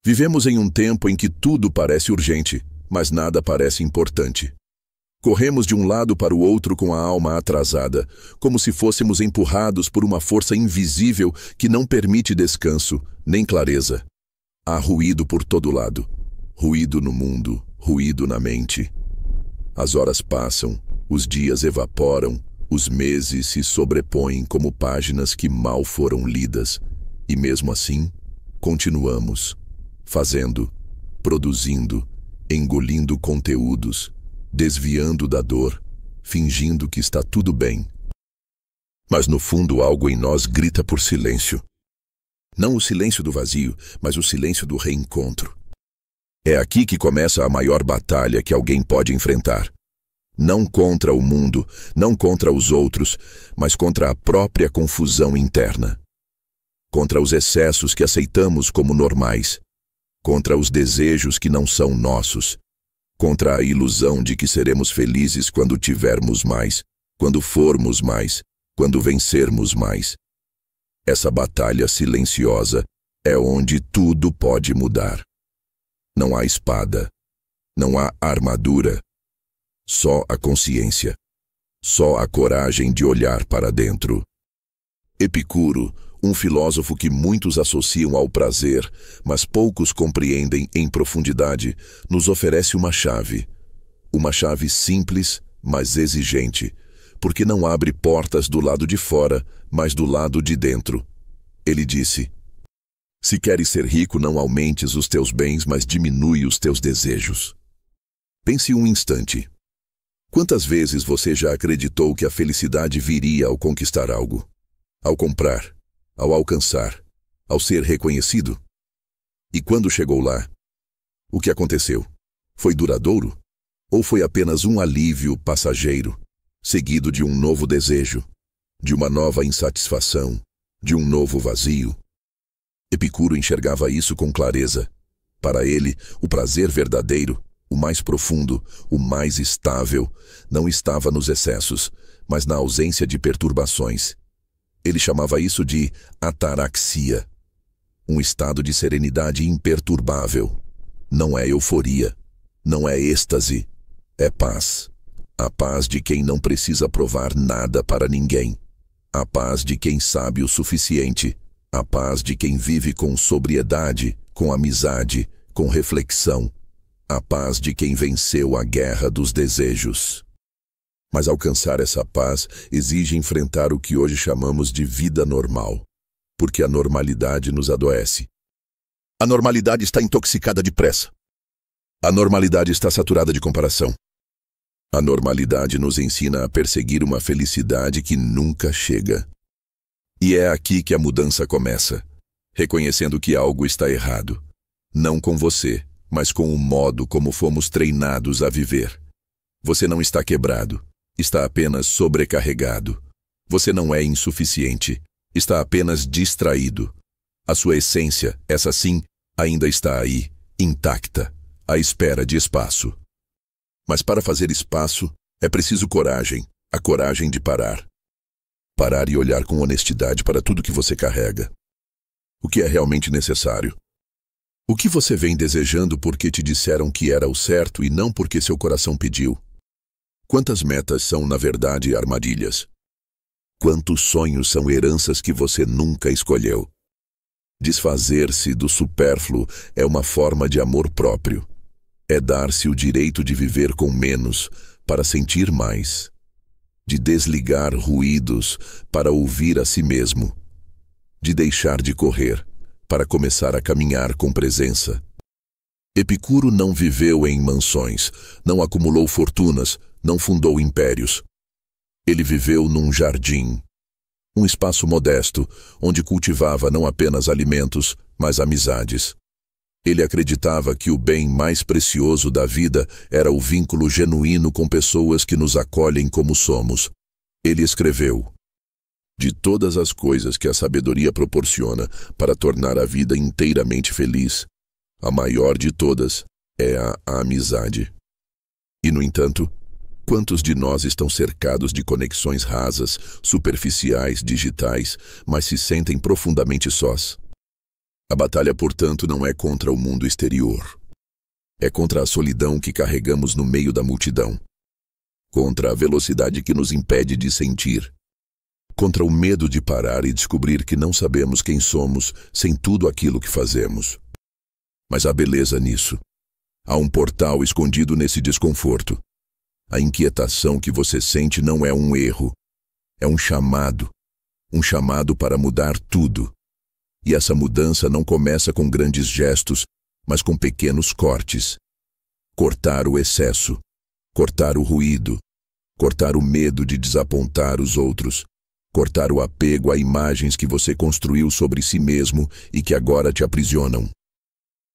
Vivemos em um tempo em que tudo parece urgente, mas nada parece importante. Corremos de um lado para o outro com a alma atrasada, como se fôssemos empurrados por uma força invisível que não permite descanso, nem clareza. Há ruído por todo lado. Ruído no mundo, ruído na mente. As horas passam, os dias evaporam, os meses se sobrepõem como páginas que mal foram lidas, e mesmo assim, continuamos, fazendo, produzindo, engolindo conteúdos, desviando da dor, fingindo que está tudo bem. Mas no fundo algo em nós grita por silêncio. Não o silêncio do vazio, mas o silêncio do reencontro. É aqui que começa a maior batalha que alguém pode enfrentar. Não contra o mundo, não contra os outros, mas contra a própria confusão interna. Contra os excessos que aceitamos como normais. Contra os desejos que não são nossos. Contra a ilusão de que seremos felizes quando tivermos mais, quando formos mais, quando vencermos mais. Essa batalha silenciosa é onde tudo pode mudar. Não há espada, não há armadura, só a consciência, só a coragem de olhar para dentro. Epicuro, um filósofo que muitos associam ao prazer, mas poucos compreendem em profundidade, nos oferece uma chave simples, mas exigente, porque não abre portas do lado de fora, mas do lado de dentro. Ele disse: se queres ser rico, não aumentes os teus bens, mas diminui os teus desejos. Pense um instante. Quantas vezes você já acreditou que a felicidade viria ao conquistar algo? Ao comprar? Ao alcançar? Ao ser reconhecido? E quando chegou lá, o que aconteceu? Foi duradouro? Ou foi apenas um alívio passageiro, seguido de um novo desejo, de uma nova insatisfação, de um novo vazio? Epicuro enxergava isso com clareza. Para ele, o prazer verdadeiro, o mais profundo, o mais estável, não estava nos excessos, mas na ausência de perturbações. Ele chamava isso de ataraxia, um estado de serenidade imperturbável. Não é euforia, não é êxtase, é paz. A paz de quem não precisa provar nada para ninguém. A paz de quem sabe o suficiente. A paz de quem vive com sobriedade, com amizade, com reflexão. A paz de quem venceu a guerra dos desejos. Mas alcançar essa paz exige enfrentar o que hoje chamamos de vida normal, porque a normalidade nos adoece. A normalidade está intoxicada de pressa. A normalidade está saturada de comparação. A normalidade nos ensina a perseguir uma felicidade que nunca chega. E é aqui que a mudança começa, reconhecendo que algo está errado. Não com você, mas com o modo como fomos treinados a viver. Você não está quebrado. Está apenas sobrecarregado. Você não é insuficiente. Está apenas distraído. A sua essência, essa sim, ainda está aí, intacta, à espera de espaço. Mas para fazer espaço, é preciso coragem, a coragem de parar. Parar e olhar com honestidade para tudo que você carrega. O que é realmente necessário? O que você vem desejando porque te disseram que era o certo e não porque seu coração pediu? Quantas metas são, na verdade, armadilhas? Quantos sonhos são heranças que você nunca escolheu? Desfazer-se do supérfluo é uma forma de amor próprio. É dar-se o direito de viver com menos para sentir mais. De desligar ruídos para ouvir a si mesmo. De deixar de correr para começar a caminhar com presença. Epicuro não viveu em mansões, não acumulou fortunas, não fundou impérios. Ele viveu num jardim, um espaço modesto, onde cultivava não apenas alimentos, mas amizades. Ele acreditava que o bem mais precioso da vida era o vínculo genuíno com pessoas que nos acolhem como somos. Ele escreveu: de todas as coisas que a sabedoria proporciona para tornar a vida inteiramente feliz, a maior de todas é a amizade. E, no entanto, quantos de nós estão cercados de conexões rasas, superficiais, digitais, mas se sentem profundamente sós? A batalha, portanto, não é contra o mundo exterior. É contra a solidão que carregamos no meio da multidão. Contra a velocidade que nos impede de sentir. Contra o medo de parar e descobrir que não sabemos quem somos sem tudo aquilo que fazemos. Mas há beleza nisso. Há um portal escondido nesse desconforto. A inquietação que você sente não é um erro. É um chamado para mudar tudo. E essa mudança não começa com grandes gestos, mas com pequenos cortes. Cortar o excesso, cortar o ruído, cortar o medo de desapontar os outros, cortar o apego a imagens que você construiu sobre si mesmo e que agora te aprisionam.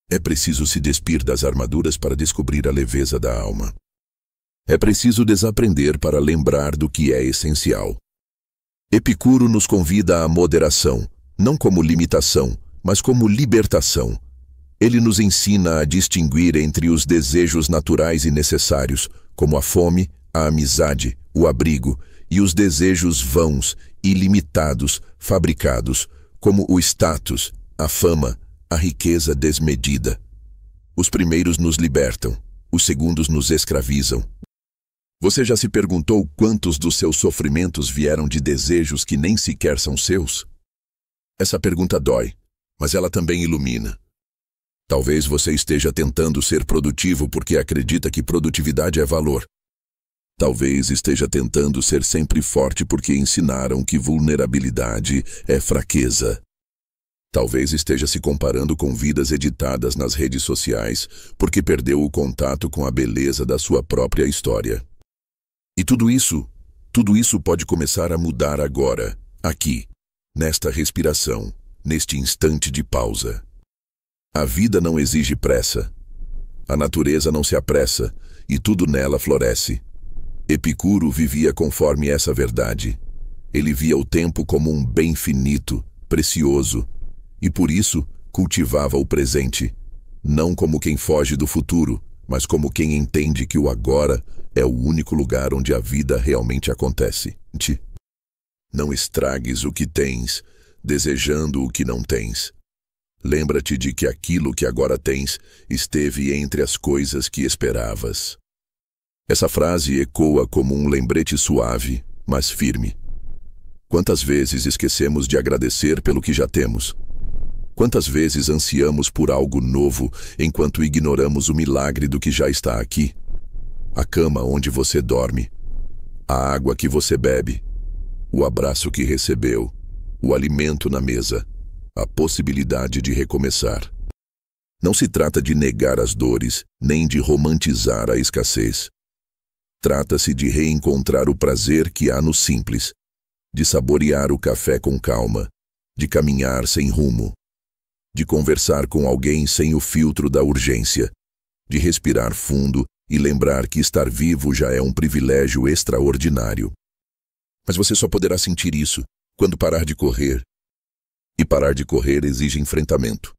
É preciso se despir das armaduras para descobrir a leveza da alma. É preciso desaprender para lembrar do que é essencial. Epicuro nos convida à moderação, não como limitação, mas como libertação. Ele nos ensina a distinguir entre os desejos naturais e necessários, como a fome, a amizade, o abrigo, e os desejos vãos, ilimitados, fabricados, como o status, a fama, a riqueza desmedida. Os primeiros nos libertam, os segundos nos escravizam. Você já se perguntou quantos dos seus sofrimentos vieram de desejos que nem sequer são seus? Essa pergunta dói, mas ela também ilumina. Talvez você esteja tentando ser produtivo porque acredita que produtividade é valor. Talvez esteja tentando ser sempre forte porque ensinaram que vulnerabilidade é fraqueza. Talvez esteja se comparando com vidas editadas nas redes sociais porque perdeu o contato com a beleza da sua própria história. E tudo isso pode começar a mudar agora, aqui, nesta respiração, neste instante de pausa. A vida não exige pressa. A natureza não se apressa e tudo nela floresce. Epicuro vivia conforme essa verdade. Ele via o tempo como um bem finito, precioso, e por isso cultivava o presente, não como quem foge do futuro, mas como quem entende que o agora é o único lugar onde a vida realmente acontece. Não estragues o que tens, desejando o que não tens. Lembra-te de que aquilo que agora tens esteve entre as coisas que esperavas. Essa frase ecoa como um lembrete suave, mas firme. Quantas vezes esquecemos de agradecer pelo que já temos? Quantas vezes ansiamos por algo novo enquanto ignoramos o milagre do que já está aqui? A cama onde você dorme, a água que você bebe, o abraço que recebeu, o alimento na mesa, a possibilidade de recomeçar. Não se trata de negar as dores, nem de romantizar a escassez. Trata-se de reencontrar o prazer que há no simples, de saborear o café com calma, de caminhar sem rumo, de conversar com alguém sem o filtro da urgência, de respirar fundo e lembrar que estar vivo já é um privilégio extraordinário. Mas você só poderá sentir isso quando parar de correr. E parar de correr exige enfrentamento.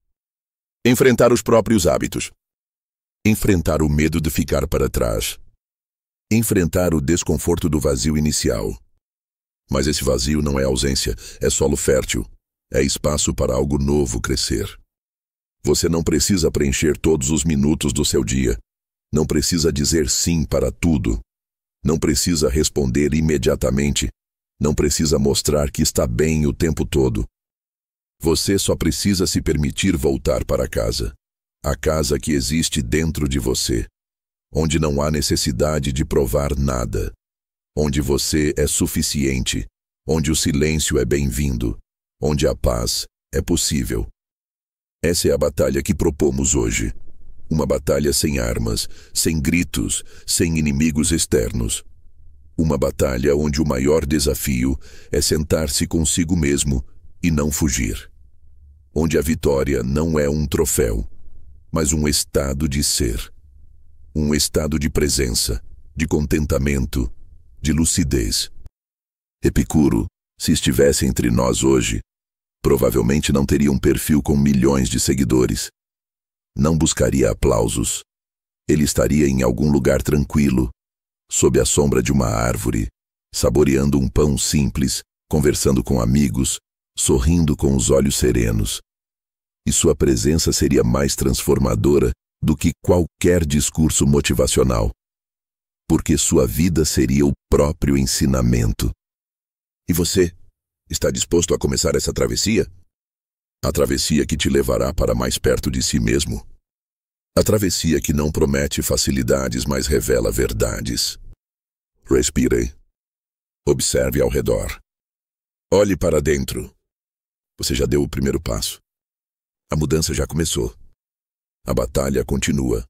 Enfrentar os próprios hábitos. Enfrentar o medo de ficar para trás. Enfrentar o desconforto do vazio inicial. Mas esse vazio não é ausência, é solo fértil. É espaço para algo novo crescer. Você não precisa preencher todos os minutos do seu dia. Não precisa dizer sim para tudo. Não precisa responder imediatamente. Não precisa mostrar que está bem o tempo todo. Você só precisa se permitir voltar para casa. A casa que existe dentro de você. Onde não há necessidade de provar nada. Onde você é suficiente. Onde o silêncio é bem-vindo. Onde a paz é possível. Essa é a batalha que propomos hoje. Uma batalha sem armas, sem gritos, sem inimigos externos. Uma batalha onde o maior desafio é sentar-se consigo mesmo e não fugir. Onde a vitória não é um troféu, mas um estado de ser. Um estado de presença, de contentamento, de lucidez. Epicuro, se estivesse entre nós hoje, provavelmente não teria um perfil com milhões de seguidores. Não buscaria aplausos. Ele estaria em algum lugar tranquilo, sob a sombra de uma árvore, saboreando um pão simples, conversando com amigos, sorrindo com os olhos serenos. e sua presença seria mais transformadora do que qualquer discurso motivacional, porque sua vida seria o próprio ensinamento. E você, está disposto a começar essa travessia? A travessia que te levará para mais perto de si mesmo. A travessia que não promete facilidades, mas revela verdades. Respire. Observe ao redor. Olhe para dentro. Você já deu o primeiro passo. A mudança já começou. A batalha continua.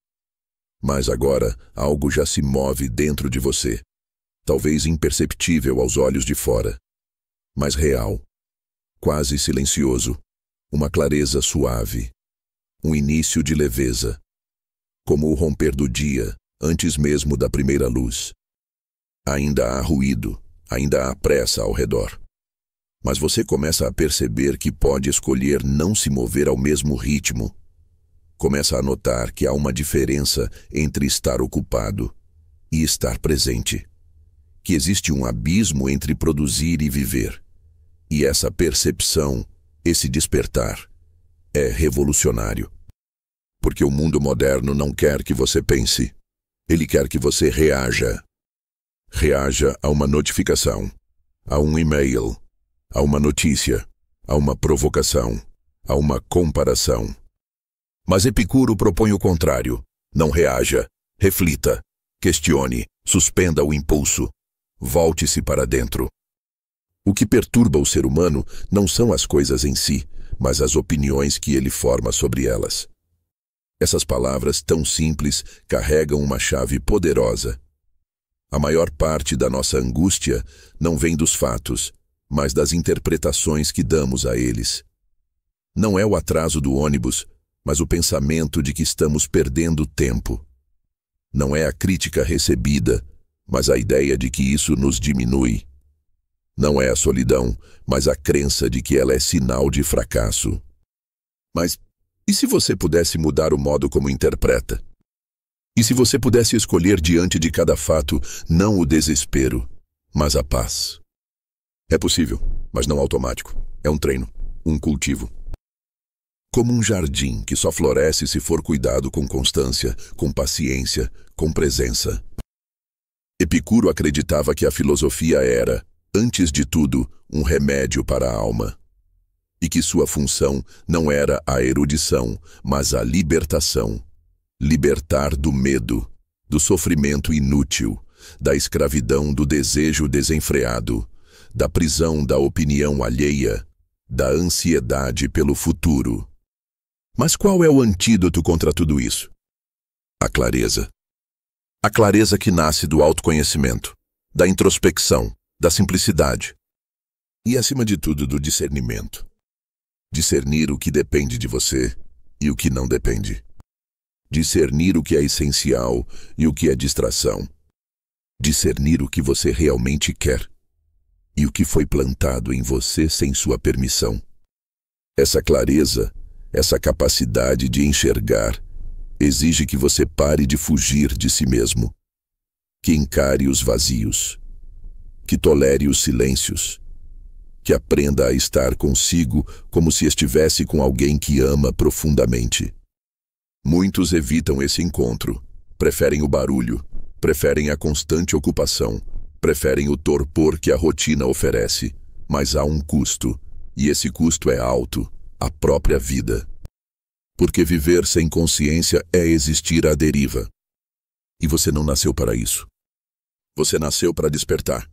Mas agora algo já se move dentro de você. Talvez imperceptível aos olhos de fora, mas real. Quase silencioso. Uma clareza suave. Um início de leveza. Como o romper do dia, antes mesmo da primeira luz. Ainda há ruído, ainda há pressa ao redor. Mas você começa a perceber que pode escolher não se mover ao mesmo ritmo. Começa a notar que há uma diferença entre estar ocupado e estar presente. Que existe um abismo entre produzir e viver. E essa percepção, esse despertar, é revolucionário. Porque o mundo moderno não quer que você pense. Ele quer que você reaja. Reaja a uma notificação, a um e-mail, a uma notícia, a uma provocação, a uma comparação. Mas Epicuro propõe o contrário. Não reaja, reflita, questione, suspenda o impulso, volte-se para dentro. O que perturba o ser humano não são as coisas em si, mas as opiniões que ele forma sobre elas. Essas palavras tão simples carregam uma chave poderosa. A maior parte da nossa angústia não vem dos fatos, mas das interpretações que damos a eles. Não é o atraso do ônibus, mas o pensamento de que estamos perdendo tempo. Não é a crítica recebida, mas a ideia de que isso nos diminui. Não é a solidão, mas a crença de que ela é sinal de fracasso. Mas e se você pudesse mudar o modo como interpreta? E se você pudesse escolher diante de cada fato não o desespero, mas a paz? É possível, mas não automático. É um treino, um cultivo. Como um jardim que só floresce se for cuidado com constância, com paciência, com presença. Epicuro acreditava que a filosofia era, antes de tudo, um remédio para a alma. E que sua função não era a erudição, mas a libertação. Libertar do medo, do sofrimento inútil, da escravidão do desejo desenfreado, da prisão da opinião alheia, da ansiedade pelo futuro. Mas qual é o antídoto contra tudo isso? A clareza. A clareza que nasce do autoconhecimento, da introspecção, da simplicidade. E, acima de tudo, do discernimento. Discernir o que depende de você e o que não depende. Discernir o que é essencial e o que é distração. Discernir o que você realmente quer e o que foi plantado em você sem sua permissão. Essa clareza, essa capacidade de enxergar, exige que você pare de fugir de si mesmo, que encare os vazios, que tolere os silêncios, que aprenda a estar consigo como se estivesse com alguém que ama profundamente. Muitos evitam esse encontro, preferem o barulho, preferem a constante ocupação, preferem o torpor que a rotina oferece, mas há um custo, e esse custo é alto, a própria vida. Porque viver sem consciência é existir à deriva. E você não nasceu para isso. Você nasceu para despertar.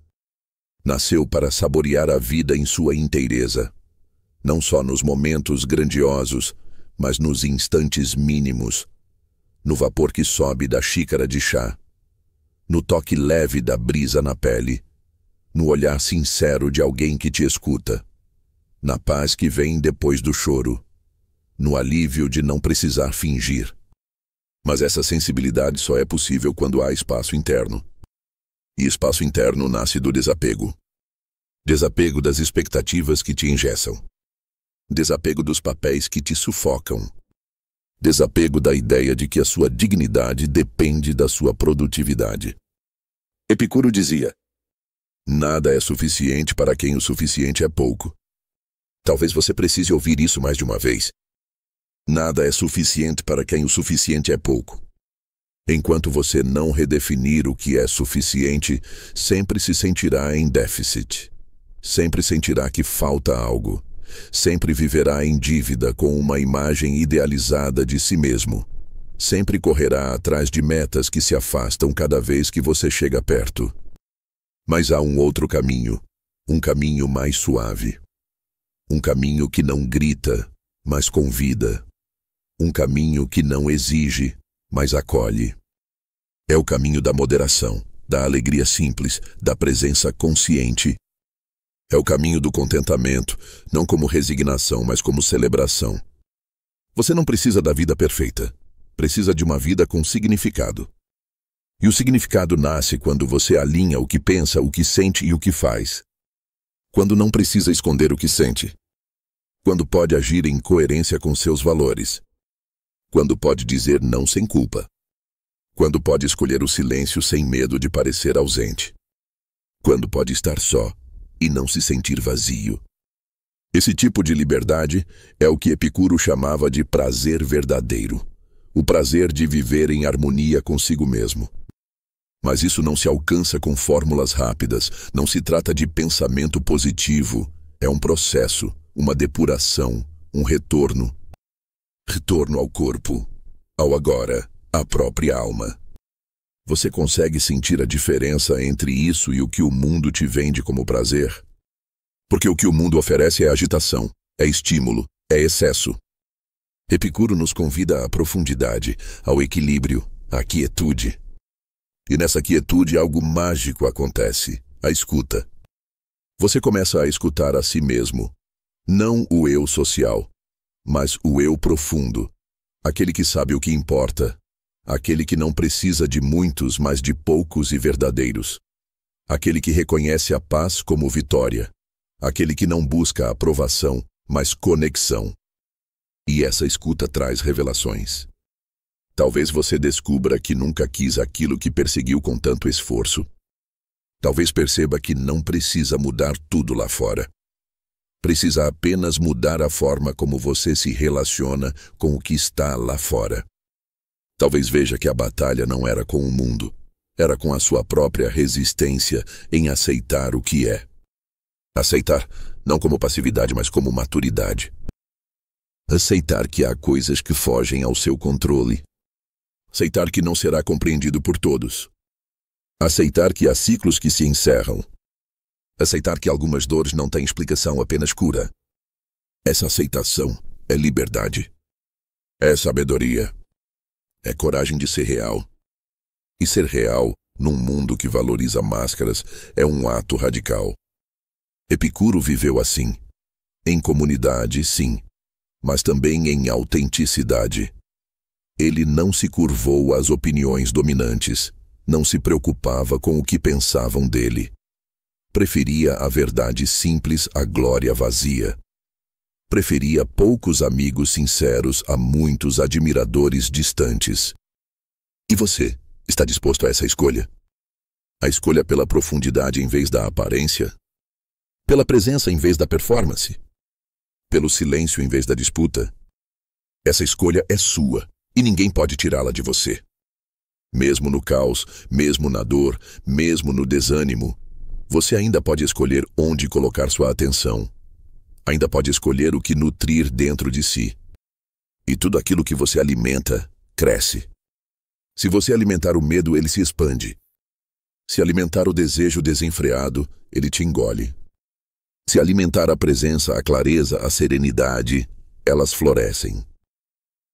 Nasceu para saborear a vida em sua inteireza, não só nos momentos grandiosos, mas nos instantes mínimos, no vapor que sobe da xícara de chá, no toque leve da brisa na pele, no olhar sincero de alguém que te escuta, na paz que vem depois do choro, no alívio de não precisar fingir. Mas essa sensibilidade só é possível quando há espaço interno. E espaço interno nasce do desapego. Desapego das expectativas que te engessam. Desapego dos papéis que te sufocam. Desapego da ideia de que a sua dignidade depende da sua produtividade. Epicuro dizia: nada é suficiente para quem o suficiente é pouco. Talvez você precise ouvir isso mais de uma vez. Nada é suficiente para quem o suficiente é pouco. Enquanto você não redefinir o que é suficiente, sempre se sentirá em déficit. Sempre sentirá que falta algo. Sempre viverá em dívida com uma imagem idealizada de si mesmo. Sempre correrá atrás de metas que se afastam cada vez que você chega perto. Mas há um outro caminho, um caminho mais suave. Um caminho que não grita, mas convida. Um caminho que não exige, mas acolhe. É o caminho da moderação, da alegria simples, da presença consciente. É o caminho do contentamento, não como resignação, mas como celebração. Você não precisa da vida perfeita. Precisa de uma vida com significado. E o significado nasce quando você alinha o que pensa, o que sente e o que faz. Quando não precisa esconder o que sente. Quando pode agir em coerência com seus valores. Quando pode dizer não sem culpa. Quando pode escolher o silêncio sem medo de parecer ausente. Quando pode estar só e não se sentir vazio. Esse tipo de liberdade é o que Epicuro chamava de prazer verdadeiro. O prazer de viver em harmonia consigo mesmo. Mas isso não se alcança com fórmulas rápidas, não se trata de pensamento positivo. É um processo, uma depuração, um retorno. Retorno ao corpo, ao agora, à própria alma. Você consegue sentir a diferença entre isso e o que o mundo te vende como prazer? Porque o que o mundo oferece é agitação, é estímulo, é excesso. Epicuro nos convida à profundidade, ao equilíbrio, à quietude. E nessa quietude algo mágico acontece, a escuta. Você começa a escutar a si mesmo, não o eu social, mas o eu profundo, aquele que sabe o que importa, aquele que não precisa de muitos, mas de poucos e verdadeiros, aquele que reconhece a paz como vitória, aquele que não busca aprovação, mas conexão. E essa escuta traz revelações. Talvez você descubra que nunca quis aquilo que perseguiu com tanto esforço. Talvez perceba que não precisa mudar tudo lá fora. Precisa apenas mudar a forma como você se relaciona com o que está lá fora. Talvez veja que a batalha não era com o mundo, era com a sua própria resistência em aceitar o que é. Aceitar, não como passividade, mas como maturidade. Aceitar que há coisas que fogem ao seu controle. Aceitar que não será compreendido por todos. Aceitar que há ciclos que se encerram. Aceitar que algumas dores não têm explicação, apenas cura. Essa aceitação é liberdade. É sabedoria. É coragem de ser real. E ser real, num mundo que valoriza máscaras, é um ato radical. Epicuro viveu assim. Em comunidade, sim, mas também em autenticidade. Ele não se curvou às opiniões dominantes, não se preocupava com o que pensavam dele. Preferia a verdade simples à glória vazia. Preferia poucos amigos sinceros a muitos admiradores distantes. E você, está disposto a essa escolha? A escolha pela profundidade em vez da aparência? Pela presença em vez da performance? Pelo silêncio em vez da disputa? Essa escolha é sua, e ninguém pode tirá-la de você. Mesmo no caos, mesmo na dor, mesmo no desânimo, você ainda pode escolher onde colocar sua atenção. Ainda pode escolher o que nutrir dentro de si. E tudo aquilo que você alimenta, cresce. Se você alimentar o medo, ele se expande. Se alimentar o desejo desenfreado, ele te engole. Se alimentar a presença, a clareza, a serenidade, elas florescem.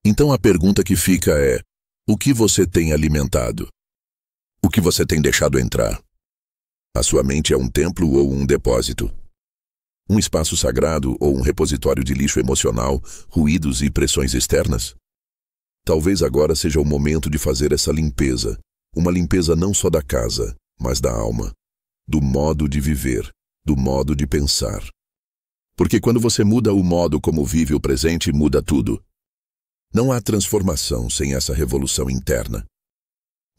Então a pergunta que fica é: o que você tem alimentado? O que você tem deixado entrar? A sua mente é um templo ou um depósito? Um espaço sagrado ou um repositório de lixo emocional, ruídos e pressões externas? Talvez agora seja o momento de fazer essa limpeza. Uma limpeza não só da casa, mas da alma. Do modo de viver, do modo de pensar. Porque quando você muda o modo como vive o presente, muda tudo. Não há transformação sem essa revolução interna.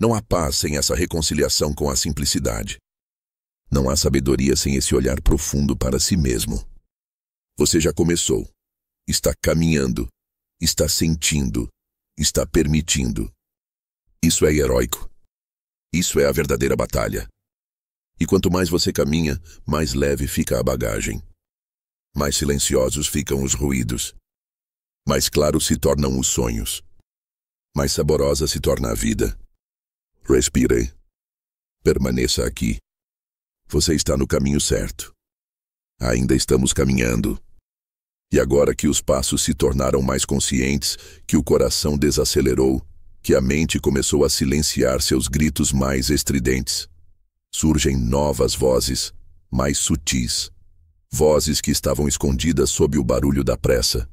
Não há paz sem essa reconciliação com a simplicidade. Não há sabedoria sem esse olhar profundo para si mesmo. Você já começou. Está caminhando. está sentindo, está permitindo. Isso é heróico. Isso é a verdadeira batalha. E quanto mais você caminha, mais leve fica a bagagem. Mais silenciosos ficam os ruídos. Mais claros se tornam os sonhos. Mais saborosa se torna a vida. Respire. Permaneça aqui. Você está no caminho certo. Ainda estamos caminhando. E agora que os passos se tornaram mais conscientes, que o coração desacelerou, que a mente começou a silenciar seus gritos mais estridentes, surgem novas vozes, mais sutis. Vozes que estavam escondidas sob o barulho da pressa.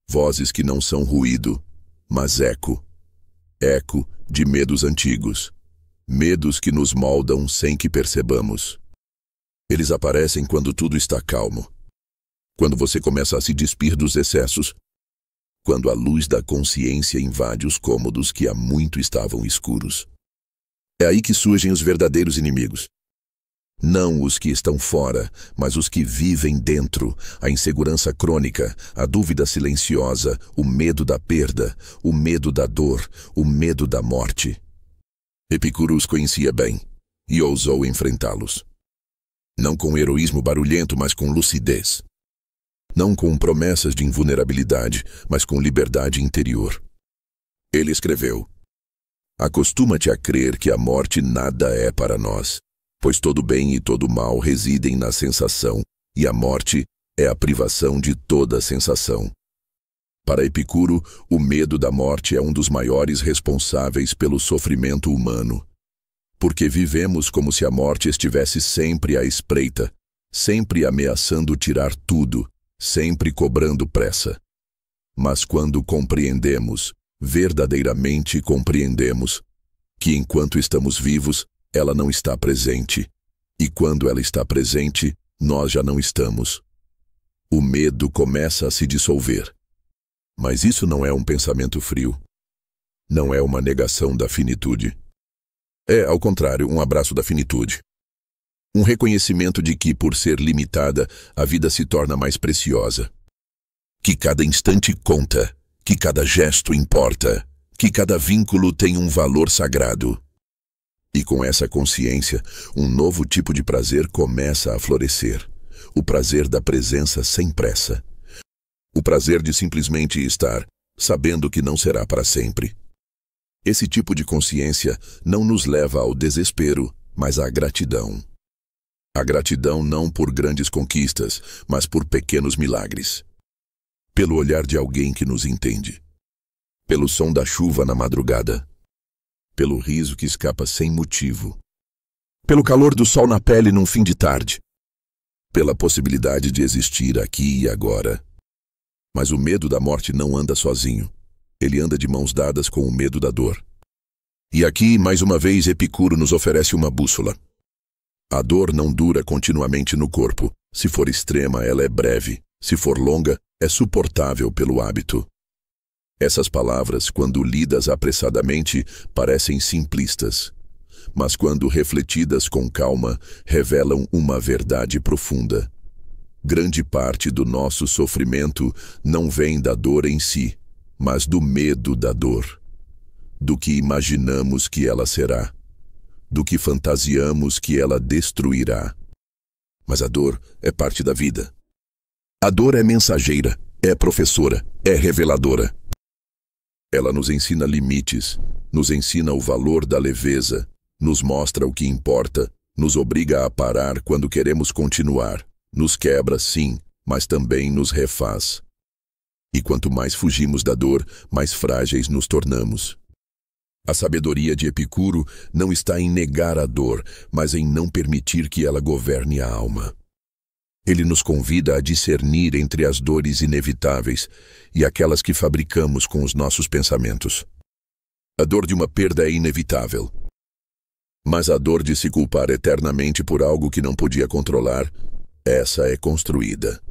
Vozes que não são ruído, mas eco. Eco de medos antigos. Medos que nos moldam sem que percebamos. Eles aparecem quando tudo está calmo. Quando você começa a se despir dos excessos. Quando a luz da consciência invade os cômodos que há muito estavam escuros. É aí que surgem os verdadeiros inimigos. Não os que estão fora, mas os que vivem dentro, a insegurança crônica, a dúvida silenciosa, o medo da perda, o medo da dor, o medo da morte. Epicuro os conhecia bem e ousou enfrentá-los. Não com heroísmo barulhento, mas com lucidez. Não com promessas de invulnerabilidade, mas com liberdade interior. Ele escreveu: acostuma-te a crer que a morte nada é para nós, pois todo bem e todo mal residem na sensação, e a morte é a privação de toda sensação. Para Epicuro, o medo da morte é um dos maiores responsáveis pelo sofrimento humano. Porque vivemos como se a morte estivesse sempre à espreita, sempre ameaçando tirar tudo, sempre cobrando pressa. Mas quando compreendemos, verdadeiramente compreendemos, que enquanto estamos vivos, ela não está presente, e quando ela está presente, nós já não estamos. O medo começa a se dissolver. Mas isso não é um pensamento frio. Não é uma negação da finitude. É, ao contrário, um abraço da finitude. Um reconhecimento de que, por ser limitada, a vida se torna mais preciosa. Que cada instante conta, que cada gesto importa, que cada vínculo tem um valor sagrado. E com essa consciência, um novo tipo de prazer começa a florescer. O prazer da presença sem pressa. O prazer de simplesmente estar, sabendo que não será para sempre. Esse tipo de consciência não nos leva ao desespero, mas à gratidão. A gratidão não por grandes conquistas, mas por pequenos milagres. Pelo olhar de alguém que nos entende. Pelo som da chuva na madrugada. Pelo riso que escapa sem motivo. Pelo calor do sol na pele num fim de tarde. Pela possibilidade de existir aqui e agora. Mas o medo da morte não anda sozinho. Ele anda de mãos dadas com o medo da dor. E aqui, mais uma vez, Epicuro nos oferece uma bússola. A dor não dura continuamente no corpo. Se for extrema, ela é breve. Se for longa, é suportável pelo hábito. Essas palavras, quando lidas apressadamente, parecem simplistas. Mas quando refletidas com calma, revelam uma verdade profunda. Grande parte do nosso sofrimento não vem da dor em si, mas do medo da dor. Do que imaginamos que ela será. Do que fantasiamos que ela destruirá. Mas a dor é parte da vida. A dor é mensageira, é professora, é reveladora. Ela nos ensina limites, nos ensina o valor da leveza, nos mostra o que importa, nos obriga a parar quando queremos continuar, nos quebra, sim, mas também nos refaz. E quanto mais fugimos da dor, mais frágeis nos tornamos. A sabedoria de Epicuro não está em negar a dor, mas em não permitir que ela governe a alma. Ele nos convida a discernir entre as dores inevitáveis e aquelas que fabricamos com os nossos pensamentos. A dor de uma perda é inevitável. Mas a dor de se culpar eternamente por algo que não podia controlar, essa é construída.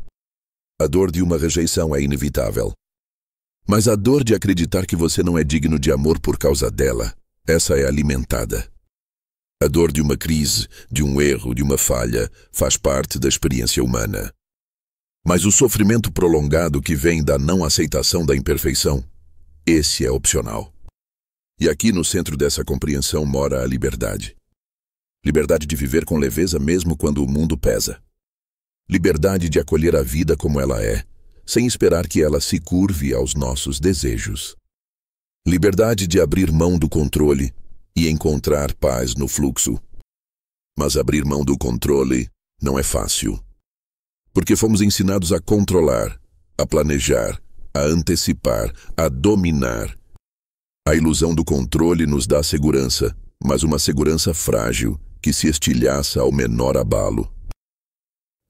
A dor de uma rejeição é inevitável. Mas a dor de acreditar que você não é digno de amor por causa dela, essa é alimentada. A dor de uma crise, de um erro, de uma falha, faz parte da experiência humana. Mas o sofrimento prolongado que vem da não aceitação da imperfeição, esse é opcional. E aqui no centro dessa compreensão mora a liberdade. Liberdade de viver com leveza mesmo quando o mundo pesa. Liberdade de acolher a vida como ela é, sem esperar que ela se curve aos nossos desejos. Liberdade de abrir mão do controle e encontrar paz no fluxo. Mas abrir mão do controle não é fácil. Porque fomos ensinados a controlar, a planejar, a antecipar, a dominar. A ilusão do controle nos dá segurança, mas uma segurança frágil que se estilhaça ao menor abalo.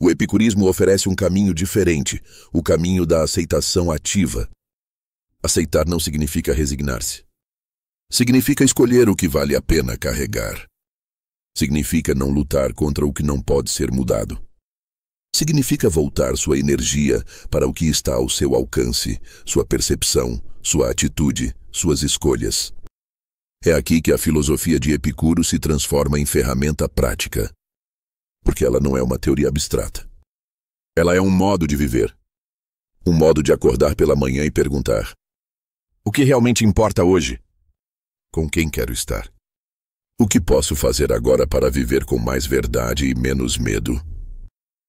O epicurismo oferece um caminho diferente, o caminho da aceitação ativa. Aceitar não significa resignar-se. Significa escolher o que vale a pena carregar. Significa não lutar contra o que não pode ser mudado. Significa voltar sua energia para o que está ao seu alcance, sua percepção, sua atitude, suas escolhas. É aqui que a filosofia de Epicuro se transforma em ferramenta prática. Porque ela não é uma teoria abstrata. Ela é um modo de viver. Um modo de acordar pela manhã e perguntar: o que realmente importa hoje? Com quem quero estar? O que posso fazer agora para viver com mais verdade e menos medo?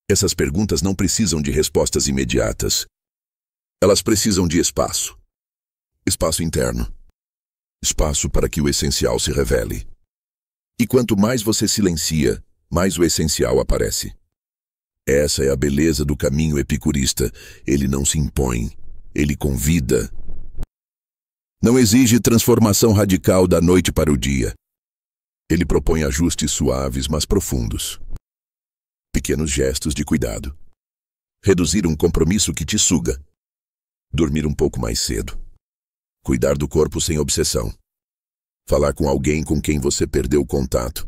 Essas perguntas não precisam de respostas imediatas. Elas precisam de espaço. Espaço interno. Espaço para que o essencial se revele. E quanto mais você silencia, mais o essencial aparece. Essa é a beleza do caminho epicurista. Ele não se impõe, ele convida. Não exige transformação radical da noite para o dia. Ele propõe ajustes suaves, mas profundos. Pequenos gestos de cuidado. Reduzir um compromisso que te suga. Dormir um pouco mais cedo. Cuidar do corpo sem obsessão. Falar com alguém com quem você perdeu o contato.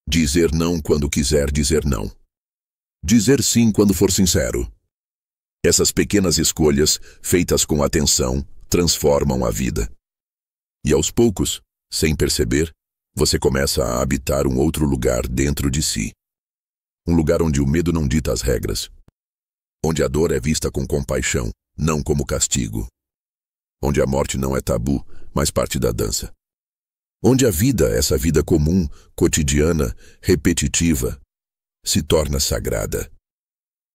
Dizer não quando quiser dizer não. Dizer sim quando for sincero. Essas pequenas escolhas, feitas com atenção, transformam a vida. E aos poucos, sem perceber, você começa a habitar um outro lugar dentro de si. Um lugar onde o medo não dita as regras. Onde a dor é vista com compaixão, não como castigo. Onde a morte não é tabu, mas parte da dança. Onde a vida, essa vida comum, cotidiana, repetitiva, se torna sagrada.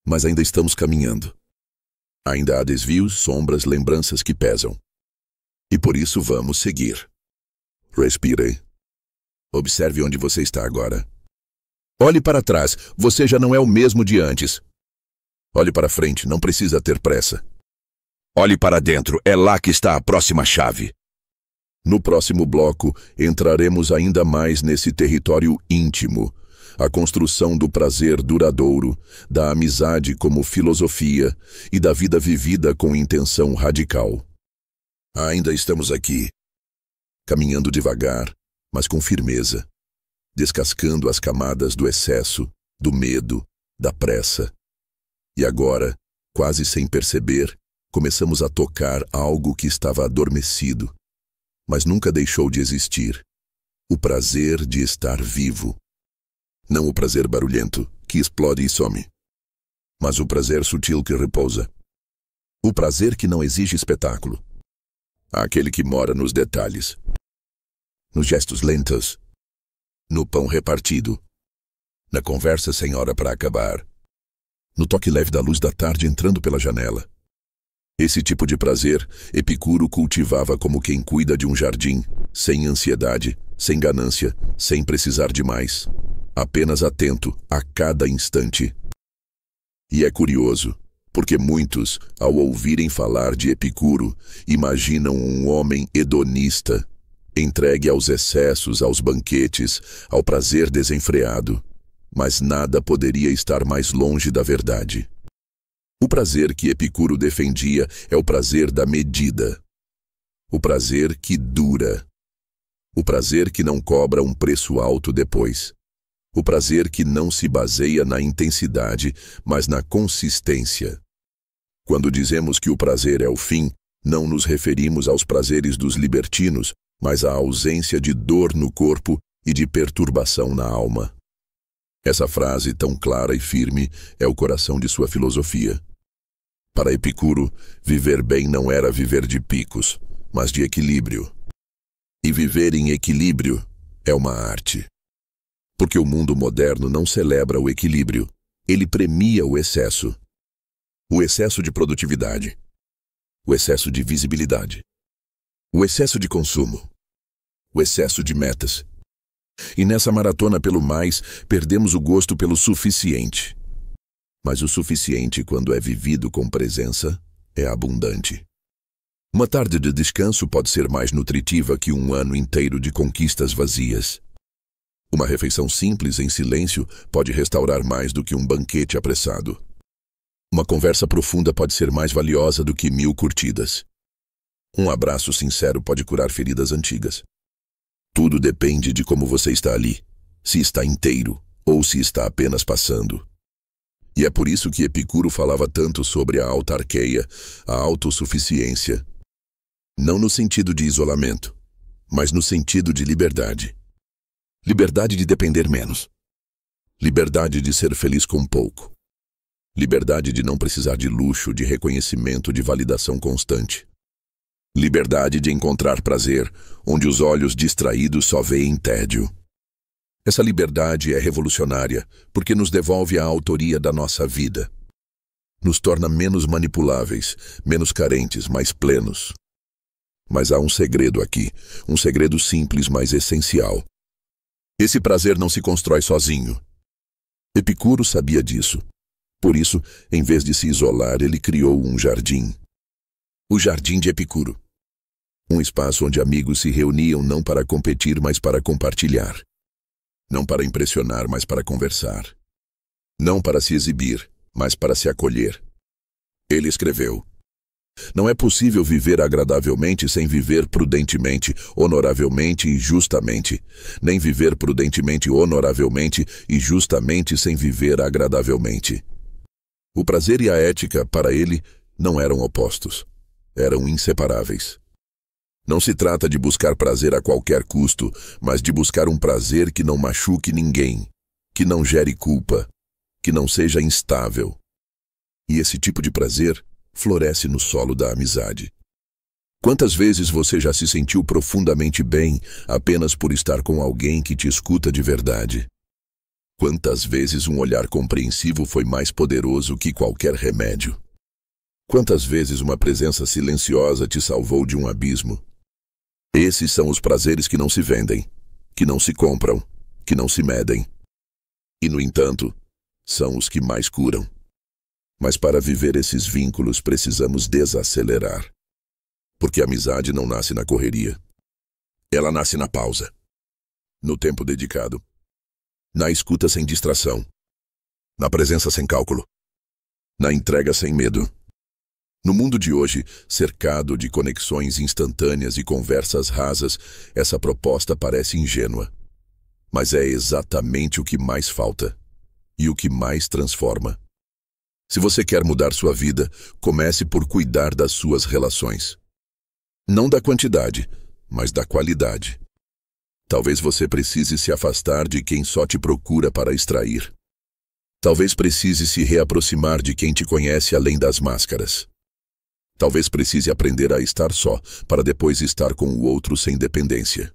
Mas ainda estamos caminhando. Ainda há desvios, sombras, lembranças que pesam. E por isso vamos seguir. Respire. Observe onde você está agora. Olhe para trás, você já não é o mesmo de antes. Olhe para frente, não precisa ter pressa. Olhe para dentro, é lá que está a próxima chave. No próximo bloco, entraremos ainda mais nesse território íntimo, a construção do prazer duradouro, da amizade como filosofia e da vida vivida com intenção radical. Ainda estamos aqui, caminhando devagar, mas com firmeza, descascando as camadas do excesso, do medo, da pressa. E agora, quase sem perceber, começamos a tocar algo que estava adormecido, mas nunca deixou de existir: o prazer de estar vivo. Não o prazer barulhento, que explode e some, mas o prazer sutil que repousa. O prazer que não exige espetáculo. Aquele que mora nos detalhes, nos gestos lentos, no pão repartido, na conversa sem hora para acabar, no toque leve da luz da tarde entrando pela janela. Esse tipo de prazer, Epicuro cultivava como quem cuida de um jardim, sem ansiedade, sem ganância, sem precisar de mais, apenas atento a cada instante. E é curioso, porque muitos, ao ouvirem falar de Epicuro, imaginam um homem hedonista, entregue aos excessos, aos banquetes, ao prazer desenfreado. Mas nada poderia estar mais longe da verdade. O prazer que Epicuro defendia é o prazer da medida. O prazer que dura. O prazer que não cobra um preço alto depois. O prazer que não se baseia na intensidade, mas na consistência. Quando dizemos que o prazer é o fim, não nos referimos aos prazeres dos libertinos, mas à ausência de dor no corpo e de perturbação na alma. Essa frase, tão clara e firme, é o coração de sua filosofia. Para Epicuro, viver bem não era viver de picos, mas de equilíbrio. E viver em equilíbrio é uma arte. Porque o mundo moderno não celebra o equilíbrio, ele premia o excesso. O excesso de produtividade, o excesso de visibilidade, o excesso de consumo, o excesso de metas. E nessa maratona pelo mais, perdemos o gosto pelo suficiente. Mas o suficiente, quando é vivido com presença, é abundante. Uma tarde de descanso pode ser mais nutritiva que um ano inteiro de conquistas vazias. Uma refeição simples em silêncio pode restaurar mais do que um banquete apressado. Uma conversa profunda pode ser mais valiosa do que 1000 curtidas. Um abraço sincero pode curar feridas antigas. Tudo depende de como você está ali, se está inteiro ou se está apenas passando. E é por isso que Epicuro falava tanto sobre a autarqueia, a autossuficiência. Não no sentido de isolamento, mas no sentido de liberdade. Liberdade de depender menos. Liberdade de ser feliz com pouco. Liberdade de não precisar de luxo, de reconhecimento, de validação constante. Liberdade de encontrar prazer, onde os olhos distraídos só veem tédio. Essa liberdade é revolucionária, porque nos devolve a autoria da nossa vida. Nos torna menos manipuláveis, menos carentes, mais plenos. Mas há um segredo aqui, um segredo simples, mas essencial. Esse prazer não se constrói sozinho. Epicuro sabia disso. Por isso, em vez de se isolar, ele criou um jardim. O Jardim de Epicuro. Um espaço onde amigos se reuniam não para competir, mas para compartilhar. Não para impressionar, mas para conversar. Não para se exibir, mas para se acolher. Ele escreveu: não é possível viver agradavelmente sem viver prudentemente, honoravelmente e justamente, nem viver prudentemente, honoravelmente e justamente sem viver agradavelmente. O prazer e a ética, para ele, não eram opostos. Eram inseparáveis. Não se trata de buscar prazer a qualquer custo, mas de buscar um prazer que não machuque ninguém, que não gere culpa, que não seja instável. E esse tipo de prazer floresce no solo da amizade. Quantas vezes você já se sentiu profundamente bem apenas por estar com alguém que te escuta de verdade? Quantas vezes um olhar compreensivo foi mais poderoso que qualquer remédio? Quantas vezes uma presença silenciosa te salvou de um abismo? Esses são os prazeres que não se vendem, que não se compram, que não se medem. E, no entanto, são os que mais curam. Mas para viver esses vínculos precisamos desacelerar. Porque a amizade não nasce na correria. Ela nasce na pausa. No tempo dedicado. Na escuta sem distração. Na presença sem cálculo. Na entrega sem medo. No mundo de hoje, cercado de conexões instantâneas e conversas rasas, essa proposta parece ingênua. Mas é exatamente o que mais falta. E o que mais transforma. Se você quer mudar sua vida, comece por cuidar das suas relações. Não da quantidade, mas da qualidade. Talvez você precise se afastar de quem só te procura para extrair. Talvez precise se reaproximar de quem te conhece além das máscaras. Talvez precise aprender a estar só, para depois estar com o outro sem dependência.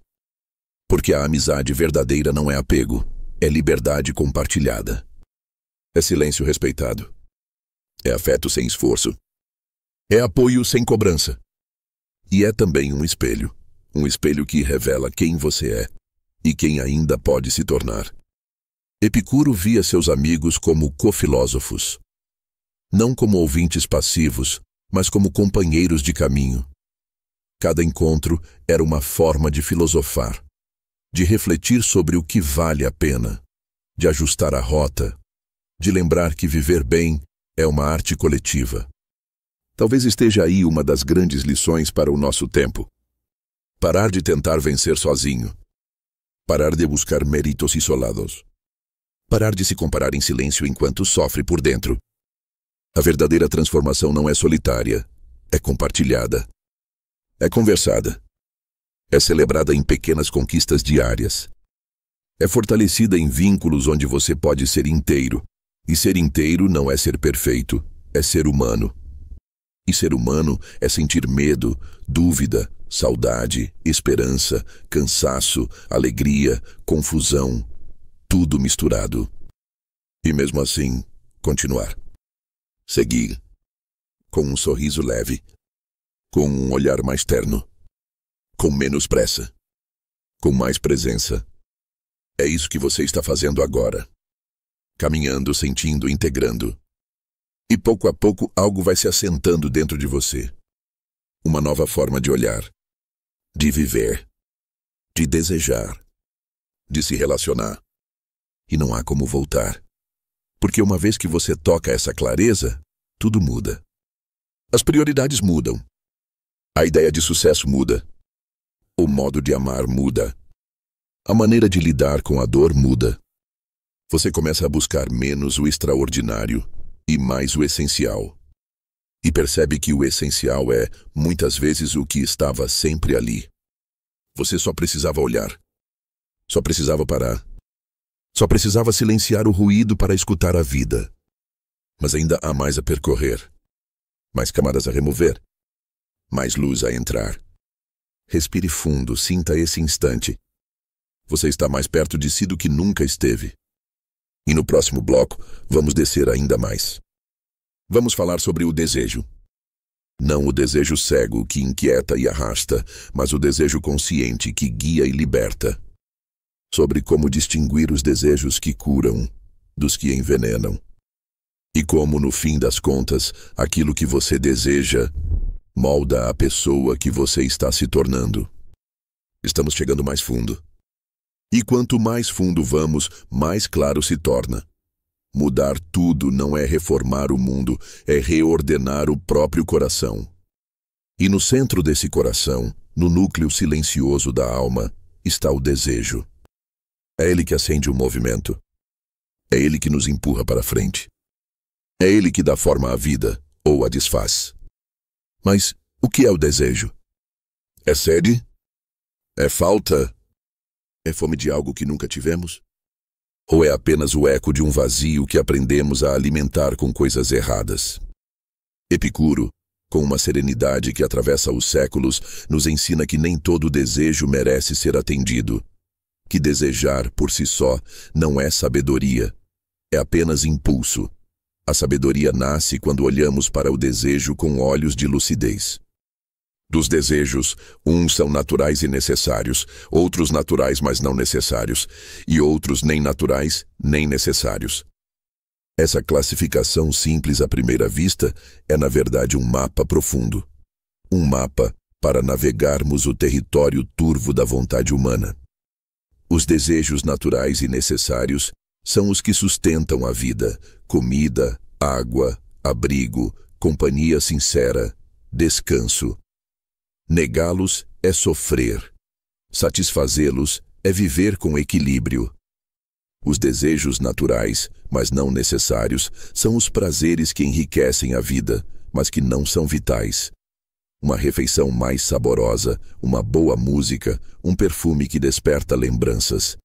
Porque a amizade verdadeira não é apego, é liberdade compartilhada. É silêncio respeitado. É afeto sem esforço. É apoio sem cobrança. E é também um espelho que revela quem você é e quem ainda pode se tornar. Epicuro via seus amigos como cofilósofos. Não como ouvintes passivos, mas como companheiros de caminho. Cada encontro era uma forma de filosofar, de refletir sobre o que vale a pena, de ajustar a rota, de lembrar que viver bem é uma arte coletiva. Talvez esteja aí uma das grandes lições para o nosso tempo. Parar de tentar vencer sozinho. Parar de buscar méritos isolados. Parar de se comparar em silêncio enquanto sofre por dentro. A verdadeira transformação não é solitária, é compartilhada. É conversada. É celebrada em pequenas conquistas diárias. É fortalecida em vínculos onde você pode ser inteiro. E ser inteiro não é ser perfeito, é ser humano. E ser humano é sentir medo, dúvida, saudade, esperança, cansaço, alegria, confusão, tudo misturado. E mesmo assim, continuar. Seguir. Com um sorriso leve. Com um olhar mais terno. Com menos pressa. Com mais presença. É isso que você está fazendo agora. Caminhando, sentindo, integrando. E pouco a pouco algo vai se assentando dentro de você. Uma nova forma de olhar. De viver. De desejar. De se relacionar. E não há como voltar. Porque uma vez que você toca essa clareza, tudo muda. As prioridades mudam. A ideia de sucesso muda. O modo de amar muda. A maneira de lidar com a dor muda. Você começa a buscar menos o extraordinário e mais o essencial. E percebe que o essencial é, muitas vezes, o que estava sempre ali. Você só precisava olhar. Só precisava parar. Só precisava silenciar o ruído para escutar a vida. Mas ainda há mais a percorrer. Mais camadas a remover. Mais luz a entrar. Respire fundo, sinta esse instante. Você está mais perto de si do que nunca esteve. E no próximo bloco, vamos descer ainda mais. Vamos falar sobre o desejo. Não o desejo cego que inquieta e arrasta, mas o desejo consciente que guia e liberta. Sobre como distinguir os desejos que curam dos que envenenam. E como, no fim das contas, aquilo que você deseja molda a pessoa que você está se tornando. Estamos chegando mais fundo. E quanto mais fundo vamos, mais claro se torna. Mudar tudo não é reformar o mundo, é reordenar o próprio coração. E no centro desse coração, no núcleo silencioso da alma, está o desejo. É ele que acende o movimento. É ele que nos empurra para frente. É ele que dá forma à vida, ou a desfaz. Mas o que é o desejo? É sede? É falta? É fome de algo que nunca tivemos? Ou é apenas o eco de um vazio que aprendemos a alimentar com coisas erradas? Epicuro, com uma serenidade que atravessa os séculos, nos ensina que nem todo desejo merece ser atendido. Que desejar por si só não é sabedoria, é apenas impulso. A sabedoria nasce quando olhamos para o desejo com olhos de lucidez. Dos desejos, uns são naturais e necessários, outros naturais mas não necessários, e outros nem naturais nem necessários. Essa classificação simples à primeira vista é na verdade um mapa profundo. Um mapa para navegarmos o território turvo da vontade humana. Os desejos naturais e necessários são os que sustentam a vida: comida, água, abrigo, companhia sincera, descanso. Negá-los é sofrer. Satisfazê-los é viver com equilíbrio. Os desejos naturais, mas não necessários, são os prazeres que enriquecem a vida, mas que não são vitais. Uma refeição mais saborosa, uma boa música, um perfume que desperta lembranças.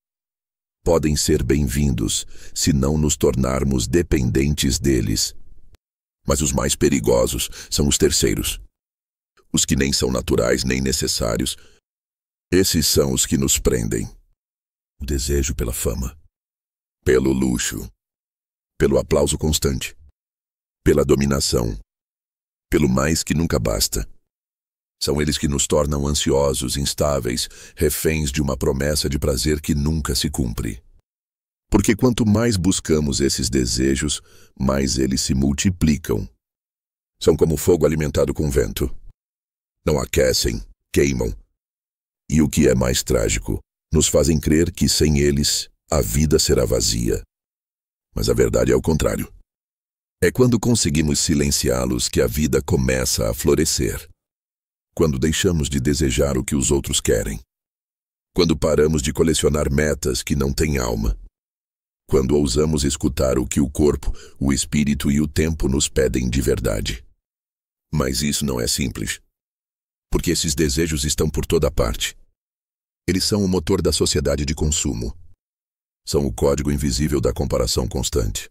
Podem ser bem-vindos, se não nos tornarmos dependentes deles. Mas os mais perigosos são os terceiros. Os que nem são naturais nem necessários. Esses são os que nos prendem. O desejo pela fama, pelo luxo, pelo aplauso constante, pela dominação, pelo mais que nunca basta. São eles que nos tornam ansiosos, instáveis, reféns de uma promessa de prazer que nunca se cumpre. Porque quanto mais buscamos esses desejos, mais eles se multiplicam. São como fogo alimentado com vento. Não aquecem, queimam. E o que é mais trágico, nos fazem crer que sem eles, a vida será vazia. Mas a verdade é o contrário. É quando conseguimos silenciá-los que a vida começa a florescer. Quando deixamos de desejar o que os outros querem. Quando paramos de colecionar metas que não têm alma. Quando ousamos escutar o que o corpo, o espírito e o tempo nos pedem de verdade. Mas isso não é simples. Porque esses desejos estão por toda parte. Eles são o motor da sociedade de consumo. São o código invisível da comparação constante.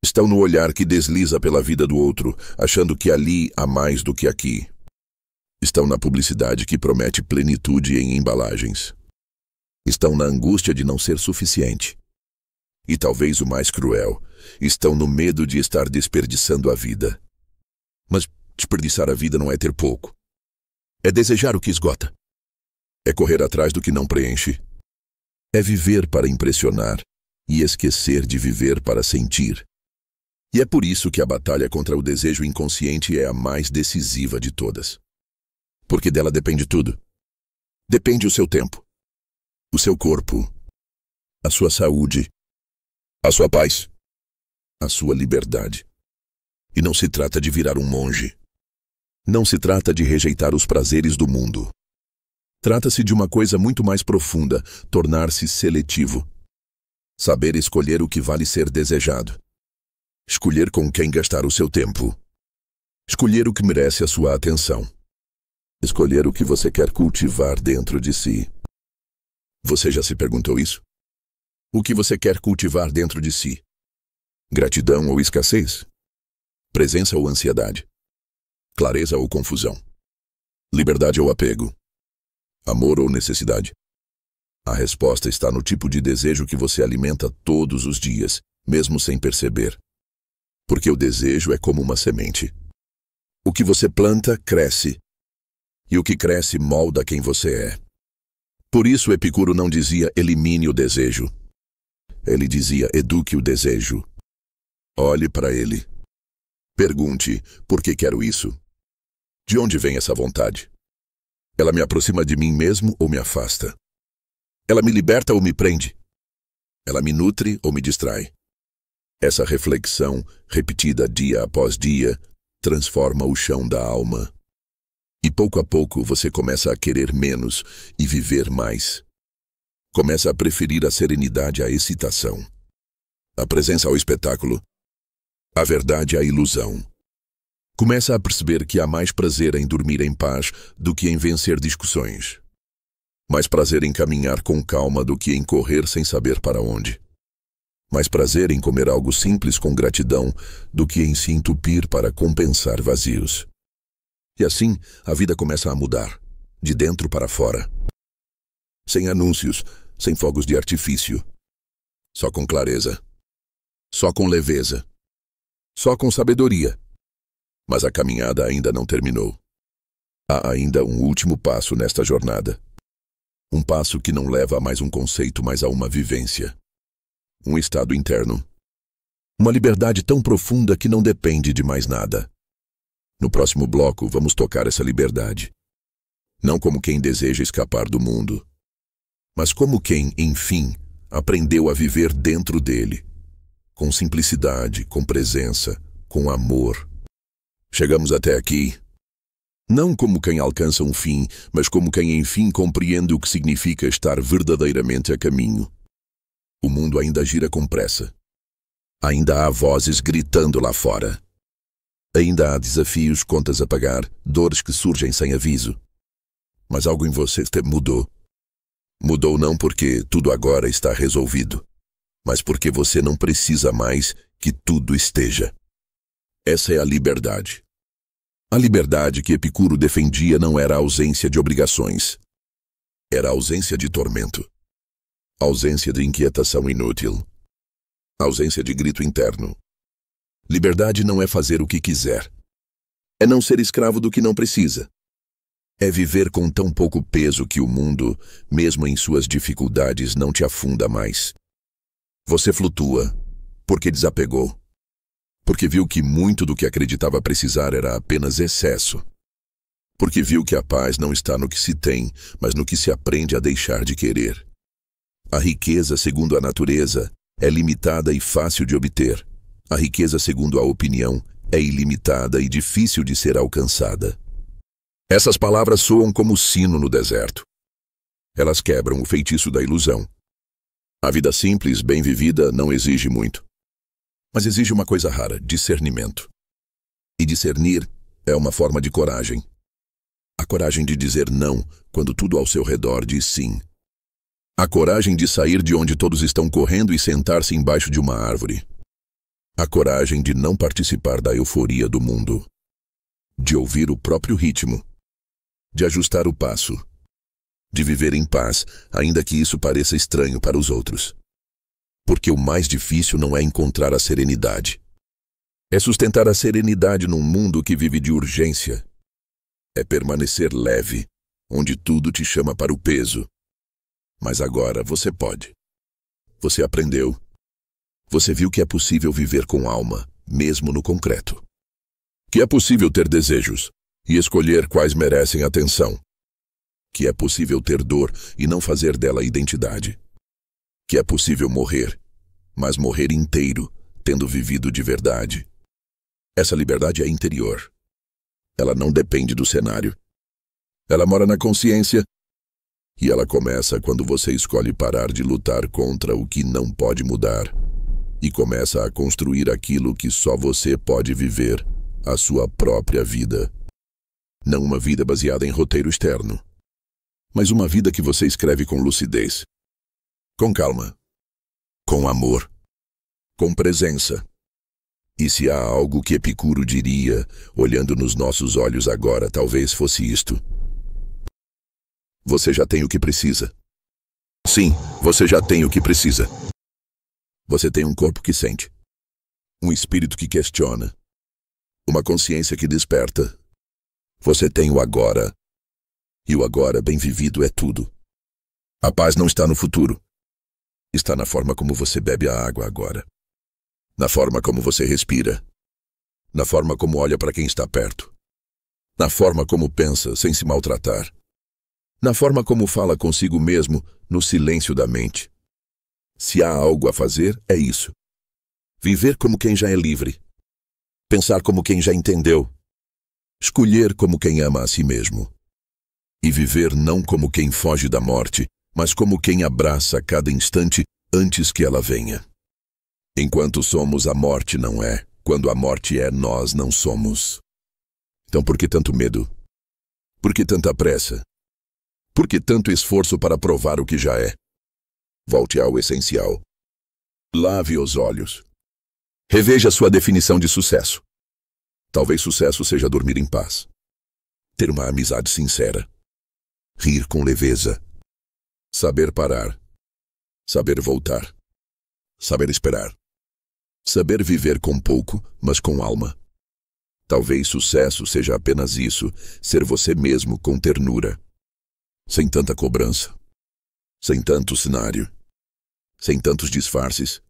Estão no olhar que desliza pela vida do outro, achando que ali há mais do que aqui. Estão na publicidade que promete plenitude em embalagens. Estão na angústia de não ser suficiente. E talvez o mais cruel, estão no medo de estar desperdiçando a vida. Mas desperdiçar a vida não é ter pouco. É desejar o que esgota. É correr atrás do que não preenche. É viver para impressionar e esquecer de viver para sentir. E é por isso que a batalha contra o desejo inconsciente é a mais decisiva de todas. Porque dela depende tudo. Depende o seu tempo, o seu corpo, a sua saúde, a sua paz, a sua liberdade. E não se trata de virar um monge. Não se trata de rejeitar os prazeres do mundo. Trata-se de uma coisa muito mais profunda, tornar-se seletivo. Saber escolher o que vale ser desejado. Escolher com quem gastar o seu tempo. Escolher o que merece a sua atenção. Escolher o que você quer cultivar dentro de si. Você já se perguntou isso? O que você quer cultivar dentro de si? Gratidão ou escassez? Presença ou ansiedade? Clareza ou confusão? Liberdade ou apego? Amor ou necessidade? A resposta está no tipo de desejo que você alimenta todos os dias, mesmo sem perceber. Porque o desejo é como uma semente. O que você planta, cresce. E o que cresce molda quem você é. Por isso Epicuro não dizia elimine o desejo. Ele dizia eduque o desejo. Olhe para ele. Pergunte, por que quero isso? De onde vem essa vontade? Ela me aproxima de mim mesmo ou me afasta? Ela me liberta ou me prende? Ela me nutre ou me distrai? Essa reflexão, repetida dia após dia, transforma o chão da alma. E pouco a pouco você começa a querer menos e viver mais. Começa a preferir a serenidade à excitação, a presença ao espetáculo, a verdade à ilusão. Começa a perceber que há mais prazer em dormir em paz do que em vencer discussões. Mais prazer em caminhar com calma do que em correr sem saber para onde. Mais prazer em comer algo simples com gratidão do que em se entupir para compensar vazios. E assim, a vida começa a mudar, de dentro para fora. Sem anúncios, sem fogos de artifício. Só com clareza. Só com leveza. Só com sabedoria. Mas a caminhada ainda não terminou. Há ainda um último passo nesta jornada. Um passo que não leva a mais um conceito, mas a uma vivência. Um estado interno. Uma liberdade tão profunda que não depende de mais nada. No próximo bloco, vamos tocar essa liberdade. Não como quem deseja escapar do mundo, mas como quem, enfim, aprendeu a viver dentro dele. Com simplicidade, com presença, com amor. Chegamos até aqui, não como quem alcança um fim, mas como quem enfim compreende o que significa estar verdadeiramente a caminho. O mundo ainda gira com pressa. Ainda há vozes gritando lá fora. Ainda há desafios, contas a pagar, dores que surgem sem aviso. Mas algo em você mudou. Mudou não porque tudo agora está resolvido, mas porque você não precisa mais que tudo esteja. Essa é a liberdade. A liberdade que Epicuro defendia não era a ausência de obrigações. Era a ausência de tormento. A ausência de inquietação inútil. A ausência de grito interno. Liberdade não é fazer o que quiser. É não ser escravo do que não precisa. É viver com tão pouco peso que o mundo, mesmo em suas dificuldades, não te afunda mais. Você flutua, porque desapegou. Porque viu que muito do que acreditava precisar era apenas excesso. Porque viu que a paz não está no que se tem, mas no que se aprende a deixar de querer. A riqueza, segundo a natureza, é limitada e fácil de obter. A riqueza, segundo a opinião, é ilimitada e difícil de ser alcançada. Essas palavras soam como sino no deserto. Elas quebram o feitiço da ilusão. A vida simples, bem vivida, não exige muito. Mas exige uma coisa rara, discernimento. E discernir é uma forma de coragem. A coragem de dizer não quando tudo ao seu redor diz sim. A coragem de sair de onde todos estão correndo e sentar-se embaixo de uma árvore. A coragem de não participar da euforia do mundo. De ouvir o próprio ritmo. De ajustar o passo. De viver em paz, ainda que isso pareça estranho para os outros. Porque o mais difícil não é encontrar a serenidade. É sustentar a serenidade num mundo que vive de urgência. É permanecer leve, onde tudo te chama para o peso. Mas agora você pode. Você aprendeu. Você viu que é possível viver com alma, mesmo no concreto. Que é possível ter desejos e escolher quais merecem atenção. Que é possível ter dor e não fazer dela identidade. Que é possível morrer, mas morrer inteiro, tendo vivido de verdade. Essa liberdade é interior. Ela não depende do cenário. Ela mora na consciência. E ela começa quando você escolhe parar de lutar contra o que não pode mudar. E começa a construir aquilo que só você pode viver, a sua própria vida. Não uma vida baseada em roteiro externo, mas uma vida que você escreve com lucidez, com calma, com amor, com presença. E se há algo que Epicuro diria, olhando nos nossos olhos agora, talvez fosse isto. Você já tem o que precisa. Sim, você já tem o que precisa. Você tem um corpo que sente, um espírito que questiona, uma consciência que desperta. Você tem o agora. E o agora bem vivido é tudo. A paz não está no futuro. Está na forma como você bebe a água agora. Na forma como você respira. Na forma como olha para quem está perto. Na forma como pensa sem se maltratar. Na forma como fala consigo mesmo no silêncio da mente. Se há algo a fazer, é isso. Viver como quem já é livre. Pensar como quem já entendeu. Escolher como quem ama a si mesmo. E viver não como quem foge da morte, mas como quem abraça cada instante antes que ela venha. Enquanto somos, a morte não é. Quando a morte é, nós não somos. Então por que tanto medo? Por que tanta pressa? Por que tanto esforço para provar o que já é? Volte ao essencial. Lave os olhos. Reveja sua definição de sucesso. Talvez sucesso seja dormir em paz. Ter uma amizade sincera. Rir com leveza. Saber parar. Saber voltar. Saber esperar. Saber viver com pouco, mas com alma. Talvez sucesso seja apenas isso, ser você mesmo com ternura. Sem tanta cobrança. Sem tanto cenário. Sem tantos disfarces.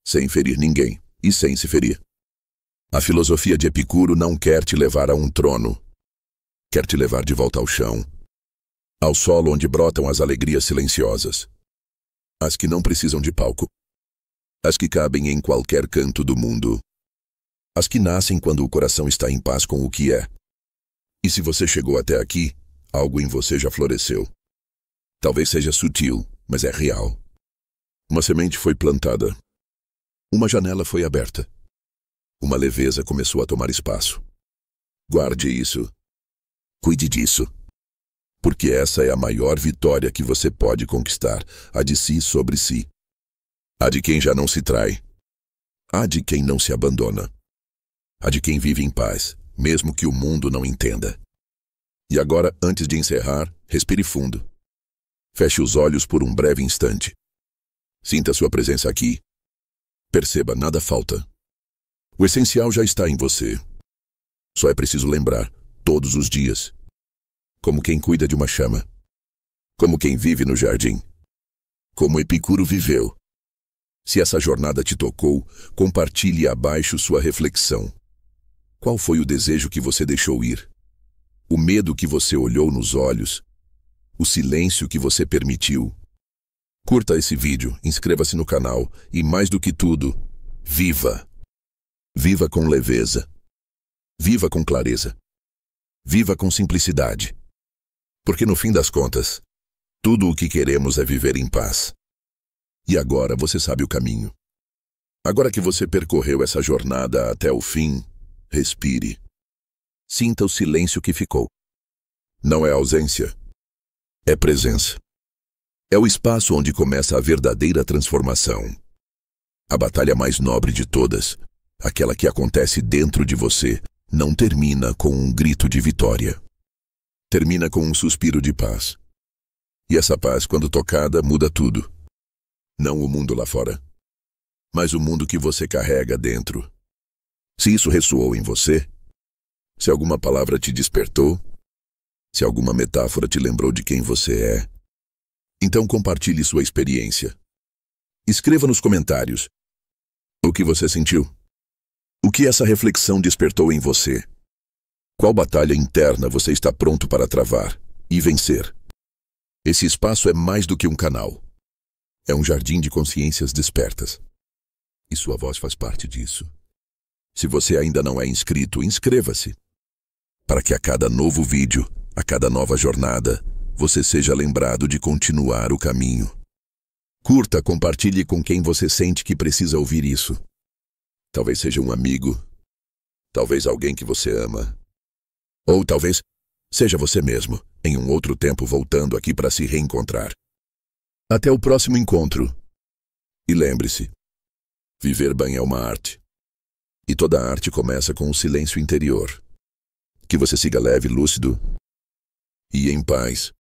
Sem ferir ninguém e sem se ferir. A filosofia de Epicuro não quer te levar a um trono. Quer te levar de volta ao chão. Ao solo onde brotam as alegrias silenciosas. As que não precisam de palco. As que cabem em qualquer canto do mundo. As que nascem quando o coração está em paz com o que é. E se você chegou até aqui, algo em você já floresceu. Talvez seja sutil, mas é real. Uma semente foi plantada. Uma janela foi aberta. Uma leveza começou a tomar espaço. Guarde isso. Cuide disso. Porque essa é a maior vitória que você pode conquistar, a de si sobre si. A de quem já não se trai. A de quem não se abandona. A de quem vive em paz, mesmo que o mundo não entenda. E agora, antes de encerrar, respire fundo. Feche os olhos por um breve instante. Sinta sua presença aqui. Perceba, nada falta. O essencial já está em você. Só é preciso lembrar, todos os dias. Como quem cuida de uma chama. Como quem vive no jardim. Como Epicuro viveu. Se essa jornada te tocou, compartilhe abaixo sua reflexão. Qual foi o desejo que você deixou ir? O medo que você olhou nos olhos? O silêncio que você permitiu? Curta esse vídeo, inscreva-se no canal e, mais do que tudo, viva! Viva com leveza. Viva com clareza. Viva com simplicidade. Porque no fim das contas, tudo o que queremos é viver em paz. E agora você sabe o caminho. Agora que você percorreu essa jornada até o fim, respire. Sinta o silêncio que ficou. Não é ausência, é presença. É o espaço onde começa a verdadeira transformação. A batalha mais nobre de todas, aquela que acontece dentro de você, não termina com um grito de vitória. Termina com um suspiro de paz. E essa paz, quando tocada, muda tudo. Não o mundo lá fora, mas o mundo que você carrega dentro. Se isso ressoou em você, se alguma palavra te despertou, se alguma metáfora te lembrou de quem você é, então compartilhe sua experiência. Escreva nos comentários o que você sentiu. O que essa reflexão despertou em você? Qual batalha interna você está pronto para travar e vencer? Esse espaço é mais do que um canal. É um jardim de consciências despertas. E sua voz faz parte disso. Se você ainda não é inscrito, inscreva-se. Para que a cada novo vídeo, a cada nova jornada, você seja lembrado de continuar o caminho. Curta, compartilhe com quem você sente que precisa ouvir isso. Talvez seja um amigo, talvez alguém que você ama, ou talvez seja você mesmo, em um outro tempo voltando aqui para se reencontrar. Até o próximo encontro. E lembre-se, viver bem é uma arte. E toda arte começa com um silêncio interior. Que você siga leve, lúcido e em paz.